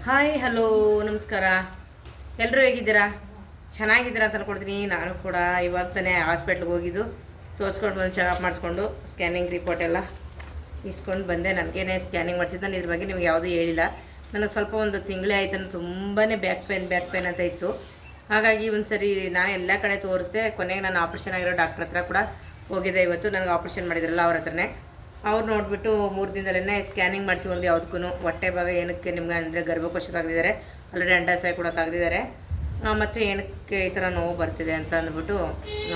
Hi hello ನಮಸ್ಕಾರ. ಎಲ್ಲರೂ ಹೇಗಿದ್ದೀರಾ? ಚೆನ್ನಾಗಿದ್ದೀರಾ ಅಂತ ಅನ್ಕೊಡ್ತೀನಿ. ನಾನು ಕೂಡ ಇವಾಗ ತಾನೇ ಹಾಸ್ಪಿಟ್ಲಿಗೆ ಹೋಗಿದ್ದು ತೋರಿಸ್ಕೊಂಡು ಬಂದು ಚೆಕಪ್ ಮಾಡಿಸ್ಕೊಂಡು ಸ್ಕ್ಯಾನಿಂಗ್ ರಿಪೋರ್ಟ್ ಎಲ್ಲ ಇಸ್ಕೊಂಡು ಬಂದೆ. ನನಗೇನೆ ಸ್ಕ್ಯಾನಿಂಗ್ ಮಾಡಿಸಿದ್ದು. ನಾನು ಇದ್ರ ಬಗ್ಗೆ ನಿಮ್ಗೆ ಯಾವುದೂ ಹೇಳಿಲ್ಲ. ನನಗೆ ಸ್ವಲ್ಪ ಒಂದು ತಿಂಗಳೇ ಆಯ್ತು, ತುಂಬಾ ಬ್ಯಾಕ್ ಪೇನ್ ಅಂತ ಇತ್ತು. ಹಾಗಾಗಿ ಒಂದು ಸರಿ ನಾನು ಎಲ್ಲ ಕಡೆ ತೋರಿಸ್ದೆ. ಕೊನೆಗೆ ನಾನು ಆಪ್ರೇಷನ್ ಆಗಿರೋ ಡಾಕ್ಟ್ರ್ ಹತ್ರ ಕೂಡ ಹೋಗಿದ್ದೆ. ಇವತ್ತು ನನಗೆ ಆಪ್ರೇಷನ್ ಮಾಡಿದ್ರಲ್ಲ ಅವ್ರ ಹತ್ರನೇ. ಅವ್ರು ನೋಡಿಬಿಟ್ಟು 3 ದಿನದಲ್ಲೇ ಸ್ಕ್ಯಾನಿಂಗ್ ಮಾಡಿಸಿ ಒಂದು ಯಾವುದಕ್ಕೂ ಹೊಟ್ಟೆ ಭಾಗ ಏನಕ್ಕೆ ನಿಮ್ಗೆ ಅಂದರೆ ಗರ್ಭಕೋಶ ತೆಗೆದಿದ್ದಾರೆ, ಆಲ್ರೆಡಿ ಅಂಡಾಶಯ ಕೂಡ ತೆಗೆದಿದ್ದಾರೆ, ಮತ್ತು ಏನಕ್ಕೆ ಈ ಥರ ನೋವು ಬರ್ತಿದೆ ಅಂತ ಅಂದ್ಬಿಟ್ಟು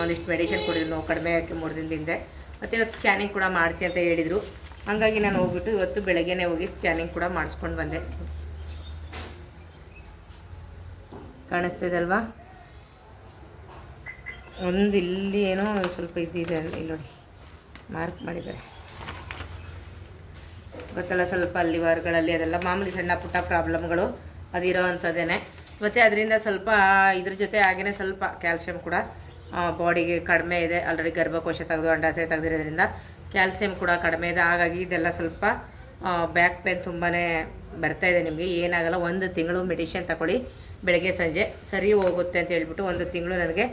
ಒಂದಿಷ್ಟು ಮೆಡಿಸಿನ್ ಕೊಡಿದ್ರು ನೋವು ಕಡಿಮೆ ಆಗಿ 3 ದಿನದ ಹಿಂದೆ. ಮತ್ತು ಇವತ್ತು ಸ್ಕ್ಯಾನಿಂಗ್ ಕೂಡ ಮಾಡಿಸಿ ಅಂತ ಹೇಳಿದರು. ಹಾಗಾಗಿ ನಾನು ಹೋಗ್ಬಿಟ್ಟು ಇವತ್ತು ಬೆಳಗ್ಗೆನೇ ಹೋಗಿ ಸ್ಕ್ಯಾನಿಂಗ್ ಕೂಡ ಮಾಡಿಸ್ಕೊಂಡು ಬಂದೆ. ಕಾಣಿಸ್ತಿದೆ ಅಲ್ವಾ? ಒಂದು ಇಲ್ಲಿ ಏನೋ ಸ್ವಲ್ಪ ಇದಿದೆ, ಇಲ್ಲಿ ನೋಡಿ ಮಾರ್ಕ್ ಮಾಡಿದ್ದಾರೆ, ಗೊತ್ತಲ್ಲ, ಸ್ವಲ್ಪ ಅಲ್ಲಿ ವಾರಗಳಲ್ಲಿ ಅದೆಲ್ಲ ಮಾಮೂಲಿ ಸಣ್ಣ ಪುಟ್ಟ ಪ್ರಾಬ್ಲಮ್ಗಳು ಅದಿರೋ ಅಂಥದ್ದೇನೆ. ಮತ್ತು ಅದರಿಂದ ಸ್ವಲ್ಪ ಇದ್ರ ಜೊತೆ ಹಾಗೇ ಸ್ವಲ್ಪ ಕ್ಯಾಲ್ಸಿಯಂ ಕೂಡ ಬಾಡಿಗೆ ಕಡಿಮೆ ಇದೆ. ಆಲ್ರೆಡಿ ಗರ್ಭಕೋಶ ತೆಗೆದು ಅಂಡಾಶಯ ತೆಗೆದಿರೋದ್ರಿಂದ ಕ್ಯಾಲ್ಸಿಯಂ ಕೂಡ ಕಡಿಮೆ ಇದೆ. ಹಾಗಾಗಿ ಇದೆಲ್ಲ ಸ್ವಲ್ಪ ಬ್ಯಾಕ್ ಪೇನ್ ತುಂಬಾ ಬರ್ತಾಯಿದೆ. ನಿಮಗೆ ಏನಾಗಲ್ಲ, 1 ತಿಂಗಳು ಮೆಡಿಷನ್ ತಗೊಳ್ಳಿ, ಬೆಳಗ್ಗೆ ಸಂಜೆ ಸರಿ ಹೋಗುತ್ತೆ ಅಂತ ಹೇಳ್ಬಿಟ್ಟು 1 ತಿಂಗಳು ನನಗೆ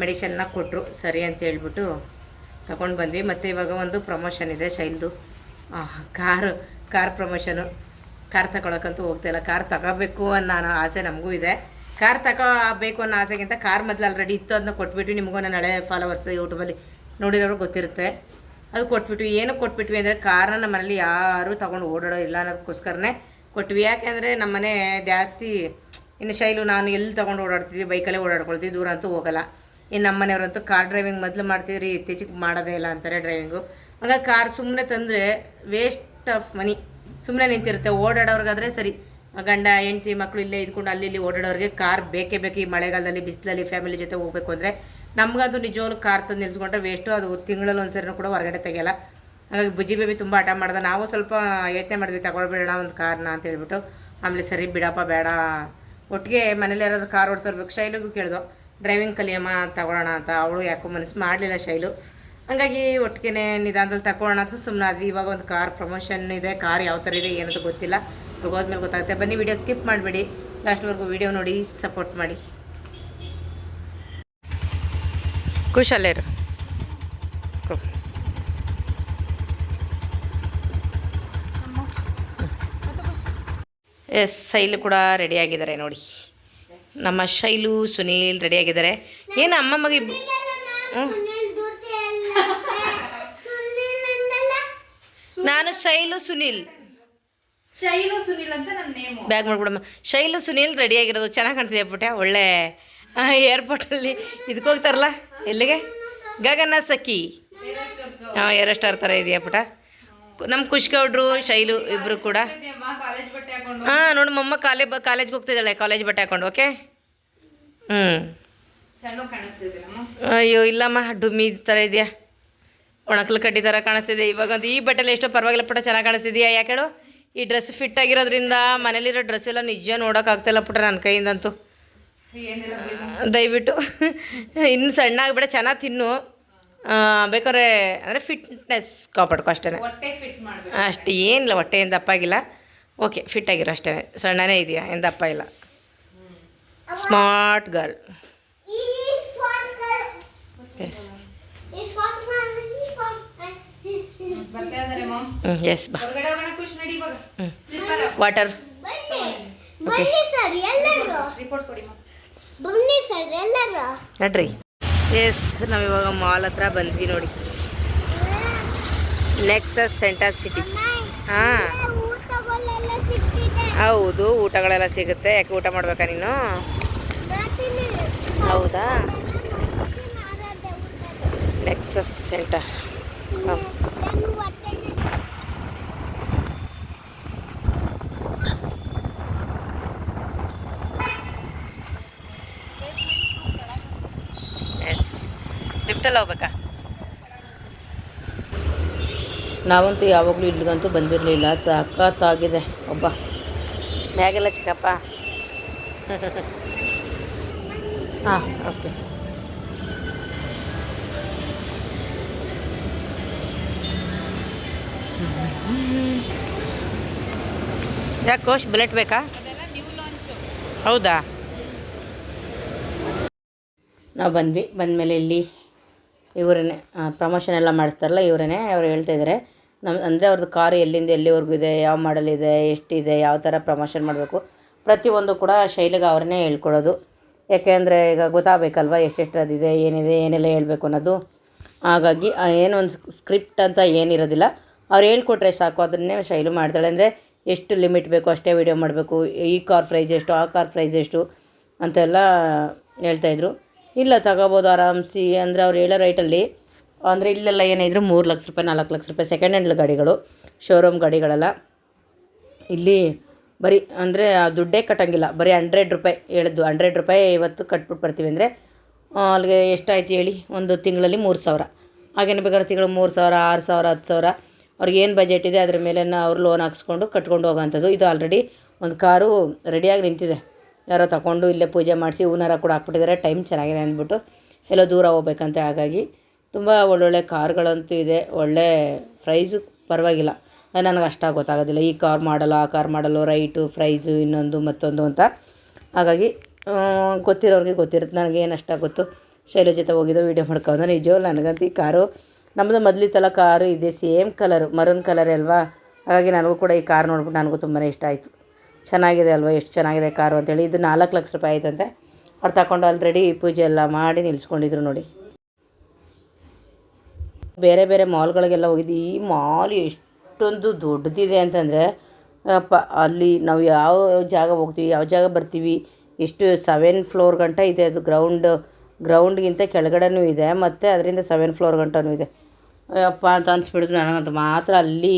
ಮೆಡಿಷನ್ನ ಕೊಟ್ಟರು. ಸರಿ ಅಂತ ಹೇಳ್ಬಿಟ್ಟು ತಗೊಂಡು ಬಂದ್ವಿ. ಮತ್ತು ಇವಾಗ ಒಂದು ಪ್ರಮೋಷನ್ ಇದೆ ಶೈಲ್ದು, ಕಾರ್ ಪ್ರಮೋಷನು. ಕಾರ್ ತಗೊಳಕ್ಕಂತೂ ಹೋಗ್ತಾಯಿಲ್ಲ. ಕಾರ್ ತಗೋಬೇಕು ಅನ್ನೋ ಆಸೆ ನಮಗೂ ಇದೆ. ಕಾರ್ ತಗೋಬೇಕು ಅನ್ನೋ ಆಸೆಗಿಂತ ಕಾರ್ ಮೊದಲು ಆಲ್ರೆಡಿ ಇತ್ತು, ಅದನ್ನ ಕೊಟ್ಬಿಟ್ಟು ನಿಮಗೂ ನನ್ನ ಹಳೆ ಫಾಲೋವರ್ಸ್ ಯೂಟ್ಯೂಬಲ್ಲಿ ನೋಡಿರೋರು ಗೊತ್ತಿರುತ್ತೆ. ಅದು ಕೊಟ್ಬಿಟ್ವಿ. ಏನಕ್ಕೆ ಕೊಟ್ಬಿಟ್ವಿ ಅಂದರೆ ಕಾರನ್ನ ನಮ್ಮ ಮನೇಲಿ ಯಾರೂ ತೊಗೊಂಡು ಓಡಾಡೋ ಇಲ್ಲ ಅನ್ನೋದಕ್ಕೋಸ್ಕರನೇ ಕೊಟ್ವಿ. ಯಾಕೆಂದರೆ ನಮ್ಮ ಮನೆ ಜಾಸ್ತಿ ಇನ್ನು ಶೈಲು ನಾನು ಎಲ್ಲಿ ತೊಗೊಂಡು ಓಡಾಡ್ತಿದ್ವಿ, ಬೈಕಲ್ಲೇ ಓಡಾಡ್ಕೊಳ್ತೀವಿ, ದೂರ ಅಂತೂ ಹೋಗೋಲ್ಲ. ಇನ್ನು ನಮ್ಮ ಮನೆಯವರಂತೂ ಕಾರ್ ಡ್ರೈವಿಂಗ್ ಮೊದಲು ಮಾಡ್ತಿದ್ರಿ, ಇತ್ತೀಚೆಗೆ ಮಾಡೋದೇ ಇಲ್ಲ ಅಂತಾರೆ ಡ್ರೈವಿಂಗು. ಹಾಗಾಗಿ ಕಾರ್ ಸುಮ್ಮನೆ ತಂದರೆ ವೇಸ್ಟ್ ಆಫ್ ಮನಿ, ಸುಮ್ಮನೆ ನಿಂತಿರುತ್ತೆ. ಓಡಾಡೋರ್ಗಾದರೆ ಸರಿ, ಗಂಡ ಹೆಂಡ್ತಿ ಮಕ್ಕಳು ಇಲ್ಲೇ ಇದ್ಕೊಂಡು ಅಲ್ಲಿ ಇಲ್ಲಿ ಓಡಾಡೋರಿಗೆ ಕಾರ್ ಬೇಕೇ ಬೇಕು. ಈ ಮಳೆಗಾಲದಲ್ಲಿ ಬಿಸಿಲಲ್ಲಿ ಫ್ಯಾಮಿಲಿ ಜೊತೆ ಹೋಗಬೇಕು ಅಂದರೆ ನಮಗಂತೂ ನಿಜವಾಗ್ಲೂ ಕಾರ್ ತಂದು ನಿಲ್ಸ್ಕೊಂಡ್ರೆ ವೇಸ್ಟು. ಅದು ತಿಂಗಳಲ್ಲಿ ಒಂದು ಸರಿನೂ ಕೂಡ ಹೊರಗಡೆ ತೆಗೆಯಲ್ಲ. ಹಾಗಾಗಿ ಬುಜ್ಜಿ ಬೇಬಿ ತುಂಬ ಆಟ ಮಾಡ್ದೆ. ನಾವು ಸ್ವಲ್ಪ ಯೋಚನೆ ಮಾಡಿದ್ವಿ ತಗೊಳ್ಬೇಡ ಒಂದು ಕಾರ್ನ ಅಂತ ಹೇಳ್ಬಿಟ್ಟು. ಆಮೇಲೆ ಸರಿ ಬಿಡಪ್ಪ ಬೇಡ, ಒಟ್ಟಿಗೆ ಮನೇಲಿ ಯಾರಾದ್ರೂ ಕಾರ್ ಓಡಿಸೋರ್ಬೇಕು. ಶೈಲಿಗೂ ಕೇಳಿದೋ ಡ್ರೈವಿಂಗ್ ಕಲಿಯಮ್ಮ ತಗೊಳ್ಳೋಣ ಅಂತ. ಅವಳು ಯಾಕೋ ಮನಸ್ಸು ಮಾಡಲಿಲ್ಲ ಶೈಲು. ಹಾಗಾಗಿ ಒಟ್ಟಿಗೆ ನಿಧಾನದಲ್ಲಿ ತಗೊಳ್ಳೋಣ ಅಂತ ಸುಮ್ಮನೆ ಆದ್ವಿ. ಇವಾಗ ಒಂದು ಕಾರ್ ಪ್ರಮೋಷನ್ ಇದೆ. ಕಾರ್ ಯಾವ ಥರ ಇದೆ ಏನಂತ ಗೊತ್ತಿಲ್ಲ, ಹೋದ್ಮೇಲೆ ಗೊತ್ತಾಗುತ್ತೆ. ಬನ್ನಿ, ವಿಡಿಯೋ ಸ್ಕಿಪ್ ಮಾಡಿಬಿಡಿ, ಲಾಸ್ಟ್ವರೆಗೂ ವಿಡಿಯೋ ನೋಡಿ ಸಪೋರ್ಟ್ ಮಾಡಿ. ಖುಷಾಲೇರು ಎಸ್, ಶೈಲು ಕೂಡ ರೆಡಿಯಾಗಿದ್ದಾರೆ ನೋಡಿ. ನಮ್ಮ ಶೈಲು ಸುನೀಲ್ ರೆಡಿಯಾಗಿದ್ದಾರೆ. ಏನು ಅಮ್ಮಮ್ಮಗೆ ನಾನು ಶೈಲು ಸುನೀಲ್ ಅಂತ ನನ್ನ ನೇಮು. ಬ್ಯಾಗ್ ಮಾಡ್ಬಿಡಮ್ಮ. ಶೈಲು ಸುನೀಲ್ ರೆಡಿಯಾಗಿರೋದು ಚೆನ್ನಾಗಿ ಕಾಣ್ತಿದೆ ಪುಟ್ಟ. ಒಳ್ಳೆ ಏರ್ಪೋರ್ಟಲ್ಲಿ ಇದಕ್ಕೆ ಹೋಗ್ತಾರಲ್ಲ, ಎಲ್ಲಿಗೆ, ಗಗನ ಸಖಿ, ಹಾಂ ಏರೋ ಸ್ಟಾರ್ ಥರ ಇದೆಯಾ ಪುಟ. ನಮ್ಮ ಖುಷ್ಗೌಡ್ರು ಶೈಲು ಇಬ್ಬರು ಕೂಡ. ಹಾಂ ನೋಡಿ, ಮಮ್ಮ ಕಾಲೇಜ್ಗೆ ಹೋಗ್ತಿದ್ದಾಳೆ, ಕಾಲೇಜ್ ಬಟ್ಟೆ ಹಾಕೊಂಡು. ಓಕೆ, ಅಯ್ಯೋ ಇಲ್ಲಮ್ಮ, ಡುಮ್ಮಿ ಥರ ಇದೆಯಾ, ಒಣಕಲ್ ಕಡ್ಡಿ ಥರ ಕಾಣಿಸ್ತಿದೆ. ಇವಾಗಂತೂ ಈ ಬಟ್ಟೆಲ್ಲ ಎಷ್ಟೋ ಪರವಾಗಿಲ್ಲ ಪುಟ, ಚೆನ್ನಾಗಿ ಕಾಣಿಸ್ತಿದೆಯಾ. ಯಾಕೆ ಹೇಳು, ಈ ಡ್ರೆಸ್ ಫಿಟ್ ಆಗಿರೋದ್ರಿಂದ ಮನೇಲಿರೋ ಡ್ರೆಸ್ ಎಲ್ಲ ನಿಜ ನೋಡೋಕ್ಕಾಗ್ತಾಯಿಲ್ಲ ಪುಟ ನನ್ನ ಕೈಯಿಂದಂತೂ. ದಯವಿಟ್ಟು ಇನ್ನು ಸಣ್ಣ ಆಗಿಬಿಡ, ಚೆನ್ನಾಗಿ ತಿನ್ನು. ಬೇಕಾದ್ರೆ ಅಂದರೆ ಫಿಟ್ನೆಸ್ ಕಾಪಾಡ್ಕೊ ಅಷ್ಟೇ, ಅಷ್ಟೇ. ಏನಿಲ್ಲ, ಹೊಟ್ಟೆ ಏನು ದಪ್ಪ ಆಗಿಲ್ಲ. ಓಕೆ, ಫಿಟ್ ಆಗಿರೋ ಅಷ್ಟೇ, ಸಣ್ಣನೇ ಇದೆಯಾ, ಏನು ದಪ್ಪ ಇಲ್ಲ. Smart girl. ಎಸ್ ಎಸ್, ಬಾ. ವಾಟರ್. ನಡ್ರಿ. ಎಸ್, ನಾವಿವಾಗ ಮಾಲ್ ಹತ್ರ ಬಂದ್ವಿ ನೋಡಿ, ನೆಕ್ಸಸ್ ಸೆಂಟರ್ ಸಿಟಿ. ಹಾಂ ಹೌದು, ಊಟಗಳೆಲ್ಲ ಸಿಗುತ್ತೆ. ಯಾಕೆ ಊಟ ಮಾಡ್ಬೇಕಾ ನೀನು? ಹೌದಾ, ನೆಕ್ಸಸ್ ಸೆಂಟರ್. ಲಿಫ್ಟಲ್ಲಿ ಹೋಗ್ಬೇಕಾ? ನಾವಂತೂ ಯಾವಾಗಲೂ ಇಲ್ಲಿಗಂತೂ ಬಂದಿರಲಿಲ್ಲ. ಸಖತ್ತಾಗಿದೆ. ಒಬ್ಬ ಹೇಗೆಲ್ಲ ಚಿಕ್ಕಪ್ಪ. ಹಾಂ ಓಕೆ. ಯಾಕೋ ಬುಲೆಟ್ ಬೇಕಾ? ಹೌದಾ? ನಾವು ಬಂದಮೇಲೆ ಇಲ್ಲಿ ಇವರೇ ಪ್ರಮೋಷನ್ ಎಲ್ಲ ಮಾಡಿಸ್ತಾರಲ್ಲ ಇವರೇ ಅವ್ರು ಹೇಳ್ತಾಯಿದ್ದಾರೆ ಅಂದರೆ ಅವ್ರದ್ದು ಕಾರು ಎಲ್ಲಿಂದ ಎಲ್ಲಿವರೆಗೂ ಇದೆ, ಯಾವ ಮಾಡಲ್ ಇದೆ, ಎಷ್ಟಿದೆ, ಯಾವ ಥರ ಪ್ರಮೋಷನ್ ಮಾಡಬೇಕು ಪ್ರತಿಯೊಂದು ಕೂಡ ಶೈಲಿಗೆ ಅವ್ರನ್ನೇ ಹೇಳ್ಕೊಡೋದು. ಯಾಕೆಂದರೆ ಈಗ ಗೊತ್ತಾಗಬೇಕಲ್ವ ಎಷ್ಟೆಷ್ಟು ಅದಿದೆ, ಏನಿದೆ, ಏನೆಲ್ಲ ಹೇಳಬೇಕು ಅನ್ನೋದು. ಹಾಗಾಗಿ ಏನೊಂದು ಸ್ಕ್ರಿಪ್ಟ್ ಅಂತ ಏನಿರೋದಿಲ್ಲ, ಅವ್ರು ಹೇಳ್ಕೊಟ್ರೆ ಸಾಕು, ಅದನ್ನೇ ಶೈಲು ಮಾಡ್ತಾಳೆ. ಅಂದರೆ ಎಷ್ಟು ಲಿಮಿಟ್ ಬೇಕೋ ಅಷ್ಟೇ ವೀಡಿಯೋ ಮಾಡಬೇಕು, ಈ ಕಾರ್ ಪ್ರೈಸ್ ಎಷ್ಟು, ಆ ಕಾರ್ ಪ್ರೈಸ್ ಎಷ್ಟು ಅಂತೆಲ್ಲ ಹೇಳ್ತಾಯಿದ್ರು. ಇಲ್ಲ ತಗೋಬೋದು ಆರಾಮ್ಸಿ ಅಂದರೆ ಅವ್ರು ಹೇಳೋ ರೈಟಲ್ಲಿ. ಅಂದರೆ ಇಲ್ಲೆಲ್ಲ ಏನಿದ್ರು 3 ಲಕ್ಷ ರೂಪಾಯಿ 4 ಲಕ್ಷ ರೂಪಾಯಿ ಸೆಕೆಂಡ್ ಹ್ಯಾಂಡ್ ಗಾಡಿಗಳು, ಶೋರೂಮ್ ಗಾಡಿಗಳೆಲ್ಲ. ಇಲ್ಲಿ ಬರೀ ಅಂದರೆ ದುಡ್ಡೇ ಕಟ್ಟಂಗಿಲ್ಲ, ಬರೀ 100 ರೂಪಾಯಿ ಹೇಳಿದ್ದು. 100 ರೂಪಾಯಿ ಇವತ್ತು ಕಟ್ಬಿಟ್ಟು ಬರ್ತೀವಿ ಅಂದರೆ ಅಲ್ಲಿಗೆ ಎಷ್ಟಾಯ್ತು ಹೇಳಿ, ಒಂದು ತಿಂಗಳಲ್ಲಿ 3,000. ಹಾಗೇನು ಬೇಕಾದ್ರೆ ತಿಂಗಳು 3,000, 6,000, 10,000 ಅವ್ರಿಗೆ ಏನು ಬಜೆಟ್ ಇದೆ ಅದ್ರ ಮೇಲೆ ಅವ್ರು ಲೋನ್ ಹಾಕ್ಸ್ಕೊಂಡು ಕಟ್ಕೊಂಡು ಹೋಗೋವಂಥದ್ದು. ಇದು ಆಲ್ರೆಡಿ ಒಂದು ಕಾರು ರೆಡಿಯಾಗಿ ನಿಂತಿದೆ, ಯಾರೋ ತಗೊಂಡು ಇಲ್ಲೇ ಪೂಜೆ ಮಾಡಿಸಿ ಹೂನಾರ ಕೂಡ ಹಾಕ್ಬಿಟ್ಟಿದ್ದಾರೆ. ಟೈಮ್ ಚೆನ್ನಾಗಿದೆ ಅಂದ್ಬಿಟ್ಟು ಎಲ್ಲೋ ದೂರ ಹೋಗ್ಬೇಕಂತೆ. ಹಾಗಾಗಿ ತುಂಬ ಒಳ್ಳೊಳ್ಳೆ ಕಾರ್ಗಳಂತೂ ಇದೆ, ಒಳ್ಳೆ ಪ್ರೈಸು ಪರವಾಗಿಲ್ಲ. ನನಗೆ ಅಷ್ಟಾಗಿ ಗೊತ್ತಾಗೋದಿಲ್ಲ ಈ ಕಾರ್ ಮಾಡಲು ಆ ಕಾರ್ ಮಾಡಲು, ರೈಟು ಪ್ರೈಸು ಇನ್ನೊಂದು ಮತ್ತೊಂದು ಅಂತ. ಹಾಗಾಗಿ ಗೊತ್ತಿರೋರಿಗೆ ಗೊತ್ತಿರುತ್ತೆ, ನನಗೇನು ಅಷ್ಟಾಗಿ ಗೊತ್ತು. ಶೈಲ ಜೊತೆ ಹೋಗಿದ್ದೋ ವೀಡಿಯೋ ಮಾಡ್ಕೊಂಡು ನಿಜವೂ ನನಗಂತೂ ಈ ಕಾರು ನಮ್ಮದು ಮೊದಲಿತ್ತಲ್ಲ ಕಾರು ಇದೆ, ಸೇಮ್ ಕಲರು ಮರೂನ್ ಕಲರೇ ಅಲ್ವಾ. ಹಾಗಾಗಿ ನನಗೂ ಕೂಡ ಈ ಕಾರ್ ನೋಡ್ಬಿಟ್ಟು ನನಗೂ ತುಂಬಾ ಇಷ್ಟ ಆಯಿತು. ಚೆನ್ನಾಗಿದೆ ಅಲ್ವಾ, ಎಷ್ಟು ಚೆನ್ನಾಗಿದೆ ಕಾರು ಅಂತೇಳಿ. ಇದು 4 ಲಕ್ಷ ರೂಪಾಯಿ ಆಯ್ತಂತೆ. ಅವ್ರು ತಗೊಂಡು ಆಲ್ರೆಡಿ ಪೂಜೆ ಎಲ್ಲ ಮಾಡಿ ನಿಲ್ಲಿಸ್ಕೊಂಡಿದ್ರು ನೋಡಿ. ಬೇರೆ ಬೇರೆ ಮಾಲ್ಗಳಿಗೆಲ್ಲ ಹೋಗಿದ್ದು. ಈ ಮಾಲ್ ಎಷ್ಟೊಂದು ದೊಡ್ಡದಿದೆ ಅಂತಂದರೆ ಅಪ್ಪ, ಅಲ್ಲಿ ನಾವು ಯಾವ ಜಾಗ ಹೋಗ್ತೀವಿ, ಯಾವ ಜಾಗ ಬರ್ತೀವಿ, ಎಷ್ಟು 7 ಫ್ಲೋರ್ ಗಂಟ ಇದೆ ಅದು. ಗ್ರೌಂಡ್ಗಿಂತ ಕೆಳಗಡೆನೂ ಇದೆ, ಮತ್ತು ಅದರಿಂದ 7 ಫ್ಲೋರ್ ಗಂಟನೂ ಇದೆ. ಅಪ್ಪ ಅಂತ ಅನಿಸ್ಬಿಡಿದ್ರು ನನಗಂತ. ಮಾತ್ರ ಅಲ್ಲಿ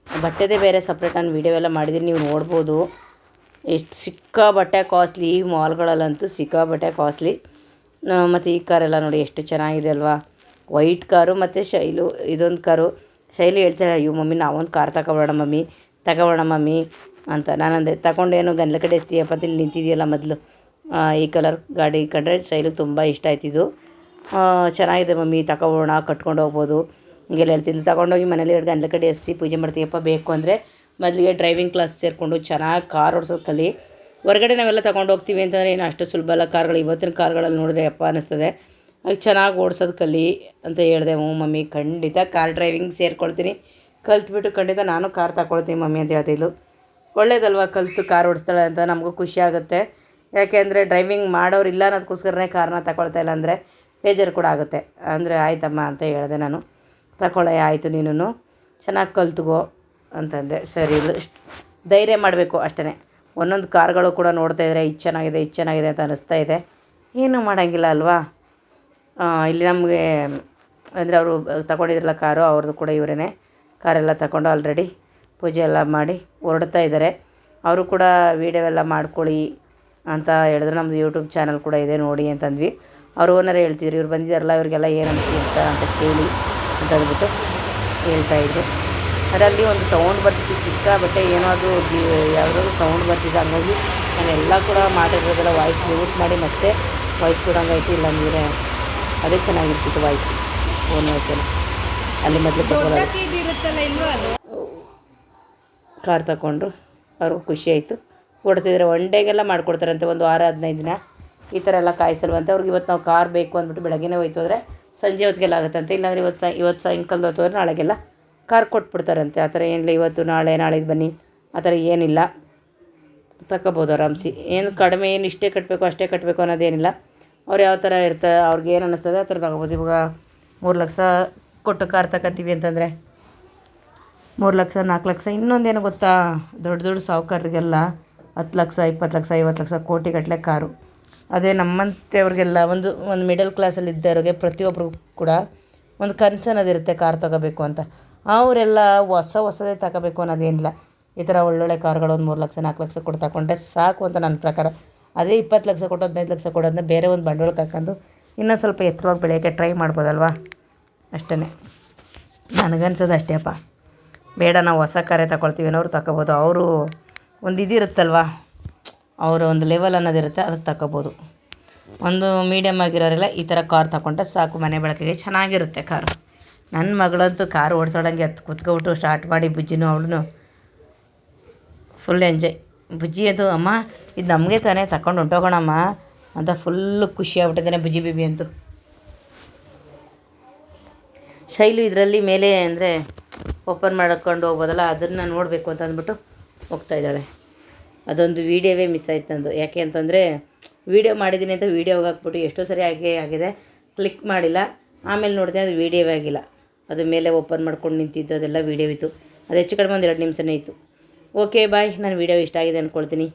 ಬಟ್ಟೆದೇ ಬೇರೆ ಸಪ್ರೇಟ್ ನಾನು ವೀಡಿಯೋ ಎಲ್ಲ ಮಾಡಿದ್ದೀನಿ, ನೀವು ನೋಡ್ಬೋದು. ಎಷ್ಟು ಸಿಕ್ಕಾಬಟ್ಟೆ ಕಾಸ್ಟ್ಲಿ ಈ ಮಾಲ್ಗಳಲ್ಲಂತೂ, ಸಿಕ್ಕಾಬಟ್ಟೆ ಕಾಸ್ಟ್ಲಿ. ಮತ್ತು ಈ ಕಾರೆಲ್ಲ ನೋಡಿ ಎಷ್ಟು ಚೆನ್ನಾಗಿದೆ ಅಲ್ವಾ, ವೈಟ್ ಕಾರು. ಮತ್ತು ಶೈಲು ಇದೊಂದು ಕಾರು. ಶೈಲು ಹೇಳ್ತಾಳೆ, ಅಯ್ಯೋ ಮಮ್ಮಿ ನಾವೊಂದು ಕಾರ್ ತಗೊಳ್ಳೋಣ ಮಮ್ಮಿ ಅಂತ. ನಾನಂದೆ ತಗೊಂಡೇನು ಗಂಡ್ಲ ಕಡೆ ಎಸ್ತೀಯಪ್ಪ ಅಂತ. ಇಲ್ಲಿ ನಿಂತಿದೆಯಲ್ಲ ಮೊದಲು ಈ ಕಲರ್ ಗಾಡಿ ಕಂಡ್ರೆ ಶೈಲು ತುಂಬ ಇಷ್ಟ ಆಯ್ತಿದ್ದು. ಚೆನ್ನಾಗಿದೆ ಮಮ್ಮಿ ತಗೊಳ್ಳೋಣ, ಕಟ್ಕೊಂಡು ಹೋಗ್ಬೋದು ಹಿಂಗೆಲ್ಲ ಹೇಳ್ತಿದ್ಲು. ತಗೊಂಡೋಗಿ ಮನೇಲಿ 2 ಗಂಡ್ಲ ಕಡೆ ಎಸಿ ಪೂಜೆ ಮಾಡ್ತೀಯಪ್ಪ. ಬೇಕು ಅಂದರೆ ಮೊದಲಿಗೆ ಡ್ರೈವಿಂಗ್ ಕ್ಲಾಸ್ ಸೇರಿಕೊಂಡು ಚೆನ್ನಾಗಿ ಕಾರ್ ಓಡಿಸೋದು ಕಲಿ. ಹೊರಗಡೆ ನಾವೆಲ್ಲ ತಗೊಂಡು ಹೋಗ್ತೀವಿ ಅಂತಂದರೆ ಏನು ಅಷ್ಟು ಸುಲಭ ಅಲ್ಲ ಕಾರ್ಗಳು. ಇವತ್ತಿನ ಕಾರ್ಗಳಲ್ಲಿ ನೋಡಿದ್ರೆ ಅಪ್ಪ ಅನ್ನಿಸ್ತದೆ. ಅದು ಚೆನ್ನಾಗಿ ಓಡಿಸೋದು ಕಲಿ ಅಂತ ಹೇಳಿದೆ. ಮಮ್ಮಿ ಖಂಡಿತ ಕಾರ್ ಡ್ರೈವಿಂಗ್ ಸೇರಿಕೊಳ್ತೀನಿ, ಕಲ್ತ್ಬಿಟ್ಟು ಖಂಡಿತ ನಾನು ಕಾರ್ ತಗೊಳ್ತೀನಿ ಮಮ್ಮಿ ಅಂತ ಹೇಳ್ತಿದ್ಲು. ಒಳ್ಳೇದಲ್ವ, ಕಲಿತು ಕಾರ್ ಓಡಿಸ್ತಾಳೆ ಅಂತ ನಮಗೂ ಖುಷಿ ಆಗುತ್ತೆ. ಯಾಕೆಂದರೆ ಡ್ರೈವಿಂಗ್ ಮಾಡೋರು ಇಲ್ಲ ಅನ್ನೋದಕ್ಕೋಸ್ಕರನೇ ಕಾರ್ನ ತಗೊಳ್ತಾ ಇಲ್ಲ ಅಂದರೆ ಬೇಜಾರು ಕೂಡ ಆಗುತ್ತೆ. ಅಂದರೆ ಆಯ್ತಮ್ಮ ಅಂತ ಹೇಳಿದೆ ನಾನು. ತಗೊಳ್ಳೆ ಆಯಿತು, ನೀನು ಚೆನ್ನಾಗಿ ಕಲ್ತ್ಕೋ ಅಂತಂದೆ. ಸರಿ, ಧೈರ್ಯ ಮಾಡಬೇಕು ಅಷ್ಟೇ. ಒಂದೊಂದು ಕಾರ್ಗಳು ಕೂಡ ನೋಡ್ತಾ ಇದ್ದರೆ ಇದು ಚೆನ್ನಾಗಿದೆ ಅಂತ ಅನ್ನಿಸ್ತಾ ಇದೆ. ಏನೂ ಮಾಡೋಂಗಿಲ್ಲ ಅಲ್ವಾ. ಇಲ್ಲಿ ನಮಗೆ ಅಂದರೆ ಅವರು ತಗೊಂಡಿದ್ರಲ್ಲ ಕಾರು, ಅವ್ರದ್ದು ಕೂಡ ಇವರೇ ಕಾರೆಲ್ಲ ತಗೊಂಡು ಆಲ್ರೆಡಿ ಪೂಜೆ ಎಲ್ಲ ಮಾಡಿ ಹೊರಡ್ತಾ ಇದ್ದಾರೆ. ಅವರು ಕೂಡ ವೀಡಿಯೋ ಎಲ್ಲ ಮಾಡ್ಕೊಳ್ಳಿ ಅಂತ ಹೇಳಿದ್ರು. ನಮ್ಮದು ಯೂಟ್ಯೂಬ್ ಚಾನಲ್ ಕೂಡ ಇದೆ ನೋಡಿ ಅಂತಂದ್ವಿ. ಅವ್ರು ಓನರ್ ಹೇಳ್ತಿದ್ರು, ಇವ್ರು ಬಂದಿದ್ದಾರಲ್ಲ ಇವ್ರಿಗೆಲ್ಲ ಏನಂತ ಅಂತ ಕೇಳಿ ಅಂತ ಅಂದ್ಬಿಟ್ಟು ಹೇಳ್ತಾಯಿದ್ರು. ಅದರಲ್ಲಿ ಒಂದು ಸೌಂಡ್ ಬರ್ತಿತ್ತು ಸಿಕ್ಕಾಬಟ್ಟೆ, ಏನೋ ಅದು ಯಾವುದಾದ್ರು ಸೌಂಡ್ ಬರ್ತಿದ್ದು. ಹಂಗಾಗಿ ನಾನೆಲ್ಲ ಕೂಡ ಮಾಡಿರೋದೆಲ್ಲ ವಾಯ್ಸ್ ಮ್ಯೂಟ್ ಮಾಡಿ ಮತ್ತೆ ವಾಯ್ಸ್ ಕೊಡೋಂಗಾಯ್ತು. ಇಲ್ಲಾಂದರೆ ಅದೇ ಚೆನ್ನಾಗಿರ್ತಿತ್ತು ವಾಯ್ಸ್, ಓನ್ ವಾಯ್ಸಲ್ಲಿ. ಅಲ್ಲಿ ಮೊದಲು ಕಾರ್ ತಗೊಂಡ್ರು, ಅವ್ರಿಗೂ ಖುಷಿ ಆಯಿತು. ಕೊಡ್ತಿದ್ರೆ 1 ಡೇಗೆಲ್ಲ ಮಾಡಿಕೊಡ್ತಾರಂತೆ, ಒಂದು ವಾರ 15 ದಿನ ಈ ಥರ ಎಲ್ಲ ಕಾಯಿಸಲ್ವಂತೆ. ಅವ್ರಿಗೆ ಇವತ್ತು ನಾವು ಕಾರ್ ಬೇಕು ಅಂದ್ಬಿಟ್ಟು ಬೆಳಗ್ಗೆನೇ ಹೋಯ್ತು ಅಂದರೆ ಸಂಜೆ ಹೊತ್ತಿಗೆಲ್ಲ ಆಗುತ್ತಂತೆ. ಇಲ್ಲಾಂದರೆ ಇವತ್ತು ಸಾಯಂಕಾಲದ ಹೊತ್ತು ಹೋದ್ರೆ ನಾಳೆಗೆಲ್ಲ ಕಾರ್ ಕೊಟ್ಬಿಡ್ತಾರಂತೆ. ಆ ಥರ ಏನಿಲ್ಲ, ಇವತ್ತು ನಾಳೆಗೆ ಬನ್ನಿ ಆ ಥರ ಏನಿಲ್ಲ, ತಗೋಬೋದು ಆರಾಮ್ಸಿ. ಏನು ಕಡಿಮೆ, ಏನು ಇಷ್ಟೇ ಕಟ್ಟಬೇಕು ಅಷ್ಟೇ ಕಟ್ಟಬೇಕು ಅನ್ನೋದೇನಿಲ್ಲ. ಅವ್ರು ಯಾವ ಥರ ಇರ್ತಾರೆ, ಅವ್ರಿಗೆ ಏನು ಅನ್ನಿಸ್ತದೆ ಆ ಥರ ತಗೋಬೋದು. ಇವಾಗ 3 ಲಕ್ಷ ಕೊಟ್ಟು ಕಾರ್ ತಗೋತೀವಿ ಅಂತಂದರೆ 3 ಲಕ್ಷ 4 ಲಕ್ಷ. ಇನ್ನೊಂದೇನು ಗೊತ್ತಾ, ದೊಡ್ಡ ಸಾಹುಕಾರರಿಗೆಲ್ಲ 10 ಲಕ್ಷ 20 ಲಕ್ಷ 50 ಲಕ್ಷ ಕೋಟಿಗಟ್ಟಲೆ ಕಾರು. ಅದೇ ನಮ್ಮಂಥವ್ರಿಗೆಲ್ಲ ಒಂದು ಮಿಡಲ್ ಕ್ಲಾಸಲ್ಲಿ ಇದ್ದವ್ರಿಗೆ ಪ್ರತಿಯೊಬ್ಬರಿಗೂ ಕೂಡ ಒಂದು ಕನಸು ಅನ್ನೋದಿರುತ್ತೆ ಕಾರ್ ತಗೋಬೇಕು ಅಂತ. ಅವರೆಲ್ಲ ಹೊಸದೇ ತಗೋಬೇಕು ಅನ್ನೋದೇನಿಲ್ಲ. ಈ ಥರ ಒಳ್ಳೊಳ್ಳೆ ಕಾರ್ಗಳು ಒಂದು 3 ಲಕ್ಷ 4 ಲಕ್ಷ ಕೊಟ್ಟು ತಗೊಂಡ್ರೆ ಸಾಕು ಅಂತ ನನ್ನ ಪ್ರಕಾರ. ಅದೇ 20 ಲಕ್ಷ ಕೊಟ್ಟು 15 ಲಕ್ಷ ಕೊಡೋದನ್ನ ಬೇರೆ ಒಂದು ಬಂಡವಾಳಕ್ಕೆ ಹಾಕೊಂಡು ಇನ್ನೂ ಸ್ವಲ್ಪ ಎತ್ತರವಾಗಿ ಬೆಳೆಯೋಕ್ಕೆ ಟ್ರೈ ಮಾಡ್ಬೋದಲ್ವಾ, ಅಷ್ಟೇ ನನಗನ್ಸೋದು ಅಷ್ಟೇ ಅಪ್ಪ. ಬೇಡ ನಾವು ಹೊಸ ಕಾರೇ ತಗೊಳ್ತೀವಿ ಅನ್ನೋರು ತಗೋಬೋದು. ಅವರು ಒಂದು ಇದಿರುತ್ತಲ್ವ, ಅವರ ಒಂದು ಲೆವೆಲ್ ಅನ್ನೋದಿರುತ್ತೆ, ಅದಕ್ಕೆ ತಗೋಬೋದು. ಒಂದು ಮೀಡಿಯಮ್ ಆಗಿರೋರೆಲ್ಲ ಈ ಥರ ಕಾರ್ ತಗೊಂಡ್ರೆ ಸಾಕು, ಮನೆ ಬಳಕೆಗೆ ಚೆನ್ನಾಗಿರುತ್ತೆ ಕಾರು. ನನ್ನ ಮಗಳಂತೂ ಕಾರು ಓಡಿಸೋಳಂಗೆ ಕೂತ್ಕೊಬಿಟ್ಟು ಸ್ಟಾರ್ಟ್ ಮಾಡಿ ಬುಜ್ಜಿನೂ ಅವಳು ಫುಲ್ ಎಂಜಾಯ್. ಬುಜ್ಜಿ ಅದು ಅಮ್ಮ ಇದು ನಮಗೆ ತಾನೇ ತಗೊಂಡು ಹೊಂಟೋಗೋಣಮ್ಮ ಅಂತ ಫುಲ್ಲು ಖುಷಿ ಆಗ್ಬಿಟ್ಟಿದ್ದಾನೆ ಬುಜ್ಜಿ ಬೇಬಿ ಅಂತೂ. ಶೈಲು ಇದರಲ್ಲಿ ಮೇಲೆ ಅಂದರೆ ಓಪನ್ ಮಾಡ್ಕೊಂಡು ಹೋಗ್ಬೋದಲ್ಲ, ಅದನ್ನು ನೋಡಬೇಕು ಅಂತ ಅಂದ್ಬಿಟ್ಟು ಹೋಗ್ತಾಯಿದ್ದಾಳೆ. ಅದೊಂದು ವೀಡಿಯೋವೇ ಮಿಸ್ ಆಯ್ತು ನಂದು. ಯಾಕೆ ಅಂತಂದರೆ ವೀಡಿಯೋ ಮಾಡಿದ್ದೀನಿ ಅಂತ ವೀಡಿಯೋಗೆ ಹಾಕ್ಬಿಟ್ಟು ಎಷ್ಟೋ ಸರಿ ಆಗಿದೆ, ಕ್ಲಿಕ್ ಮಾಡಿಲ್ಲ. ಆಮೇಲೆ ನೋಡಿದೆ ಅದು ವೀಡಿಯೋವೇ ಆಗಿಲ್ಲ. ಅದು ಮೇಲೆ ಓಪನ್ ಮಾಡ್ಕೊಂಡು ನಿಂತಿದ್ದು ಅದೆಲ್ಲ ವೀಡಿಯೋ ಇತ್ತು. ಅದು ಹೆಚ್ಚು ಕಡಿಮೆ ಒಂದು 2 ನಿಮಿಷನೇ ಇತ್ತು. Okay bye. ನನ್ನ ವೀಡಿಯೋ ಇಷ್ಟ ಆಗಿದೆ ಅಂದ್ಕೊಳ್ತೀನಿ.